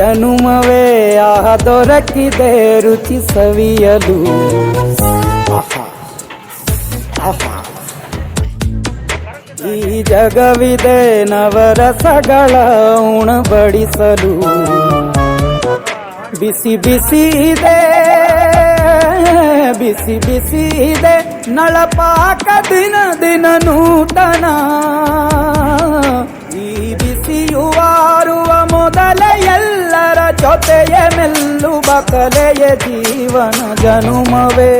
ಜನುಮವೇ ಆಹ ದೊರಕಿದೆ ರುಚಿ ಸವಿಯಲು. ಈ ಜಗವಿದೆ ನವರಸಗಳ ಉಣಬಡಿಸಲು. ಬಿಸಿ ಬಿಸಿ ಇದೆ ಬಿಸಿ ಬಿಸಿ ಇದೆ ನಳಪಾಕ ದಿನ ದಿನ ನೂತನ. ಈ ಬಿಸಿಯುವಾರುವ ಮೊದಲೇ ಎಲ್ಲರ ಜೊತೆಯ ಮೆಲ್ಲುವ ಕಲೆಯ ಜೀವನ ಜನುಮವೇ.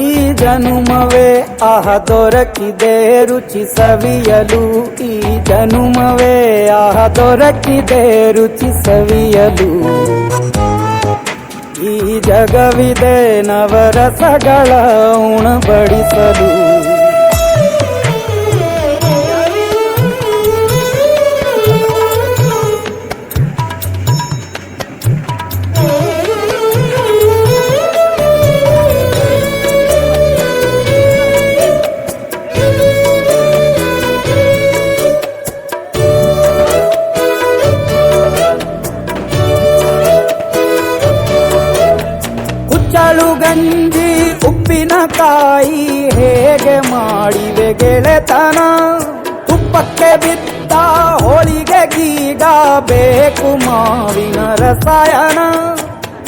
ಈ ಜನುಮವೇ ಆಹ ದೊರಕಿದೆ ರುಚಿ ಸವಿಯಲು. ಈ ಜನುಮವೇ ಆಹ ದೊರಕಿದೆ ರುಚಿ ಸವಿಯಲು. ಈ ಜಗವಿದೆ ನವರಸಗಳ ಉಣಬಡಿಸಲು. ಕುಚ್ಚಳು ಗಂಜಿ ಉಪ್ಪಿನಕಾಯಿ ಹೇಗೆ ಮಾಡಿವೆ ಗೆಳೆತನ. ತುಪ್ಪಕ್ಕೆ ಬಿದ್ದ ಹೋಳಿಗೆ ಗೀಗ ಬೇಕು ಮಾವಿನ ರಸಾಯನ.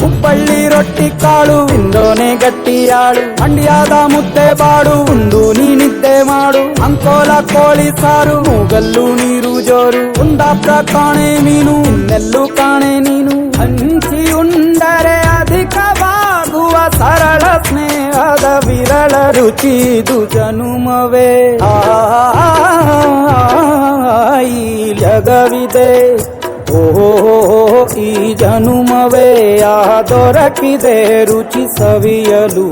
ಹುಬ್ಬಳ್ಳಿ ರೊಟ್ಟಿ ಕಾಳು ಇಂದೋನೆ ಗಟ್ಟಿಯಾಳು. ಮಂಡ್ಯದ ಮುದ್ದೆ ಬಾಡು ಉಂಡು ನೀನಿದ್ದೆ ಮಾಡು. ಅಂಕೋಲ ಕೋಳಿ ಸಾರು ಮೂಗಲ್ಲು ನೀರು ಜೋರು. ಕುಂದಾಪುರ ಕಾಣೆ ಮೀನು ಇನ್ನೆಲ್ಲೂ ಕಾಣೆ ನೀನು. ಹಂಚಿ ಉಂಡರೆ ಅಧಿಕವಾಗುವ ಸರಳ ಸ್ನೇಹದ ವಿರಳ ರುಚಿದು ಜನುಮವೇ. ಈ ಜಗವಿದೆ ಓಹೋ ಈ ಜನುಮವೇ ಆಹ ದೊರಕಿದೆ ರುಚಿ ಸವಿಯಲು.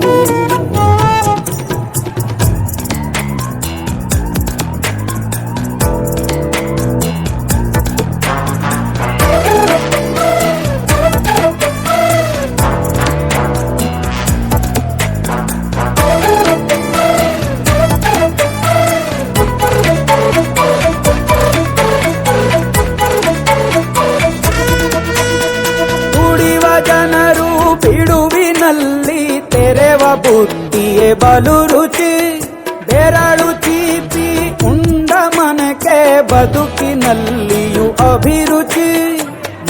ಜನರು ಬಿಡುವಿನಲ್ಲಿ ತೆರೆವ ಬುತ್ತಿಯೇ ಬಲು ರುಚಿ. ಬೆರಳು ಚೀಪಿ ಉಂಡ ಮನಕ್ಕೆ ಬದುಕಿನಲ್ಲಿಯೂ ಅಭಿರುಚಿ.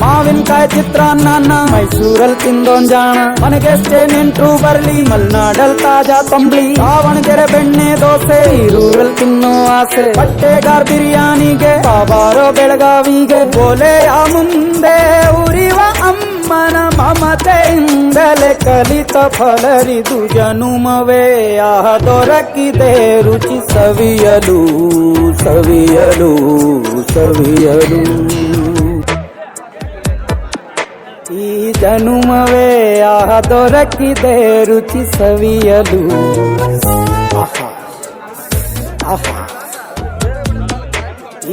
ಮಾವಿನಕಾಯಿ ಚಿತ್ರಾನ್ನ ಮೈಸೂರಲ್ಲಿ ತಿಂದೊಂದ್ ಜಾಣ. ಮನೆಗೆಷ್ಟೇ ನೆಂಟ್ರು ಬರ್ಲಿ ಮಲ್ನಾಡಲ್ ತಾಜಾ ತಂಬ್ಳಿ. ದಾವಣಗೆರೆ ಬೆಣ್ಣೆ ದೋಸೆ ಈರೂರಲ್ಲಿ ತಿನ್ನೋ ಆಸೆ. ಬಟ್ಟೆಗಾರ್ ಬಿರಿಯಾನಿಗೆ ಬಾಬಾರೋ ಬೆಳಗಾವಿಗೆ. ಗೋಲೆಯ ಮುಂದೆ ಉರಿವ ಅಮ್ಮನ ಮಮತೆಯಿಂದಲೇ ಕಲಿತ ಫಲರಿದು ಜನುಮವೇ ಆಹ ದೊರಕಿದೆ ರುಚಿ ಸವಿಯಲು ಸವಿಯಲು ಸವಿಯಲು. ಈ ಜನುಮವೇ ಆಹ ದೊರಕಿದೆ ರುಚಿ ಸವಿಯಲು.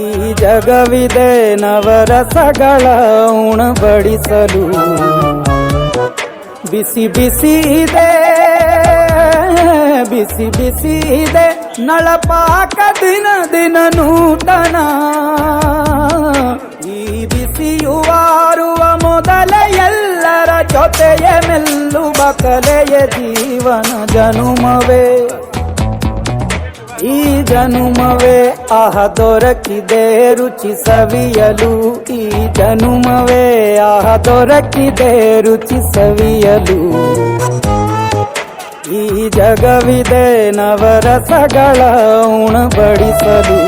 ಈ ಜಗವಿದೆ ನವರಸಗಳ ಉಣಬಡಿಸಲು. ಬಿಸಿ ಬಿಸಿ ಇದೆ ಬಿಸಿ ಬಿಸಿ ಇದೆ ನಳಪಾಕ ದಿನ ದಿನ ನೂತನ. ಈ ಬಿಸಿಯುವಾರುವ ಮೊದಲೇ ಎಲ್ಲರ ಜೊತೆಯ ಮೆಲ್ಲುವ ಕಲೆಯ ಜೀವನ ಜನುಮವೇ. ಈ ಜನುಮವೇ ಆಹ ದೊರಕಿದೆ ರುಚಿ ಸವಿಯಲು. ಈ ಜನುಮವೇ ಆಹ ದೊರಕಿದೆ ರುಚಿ ಸವಿಯಲು. ಈ ಜಗವಿದೆ ನವರಸಗಳ ಉಣಬಡಿಸಲು.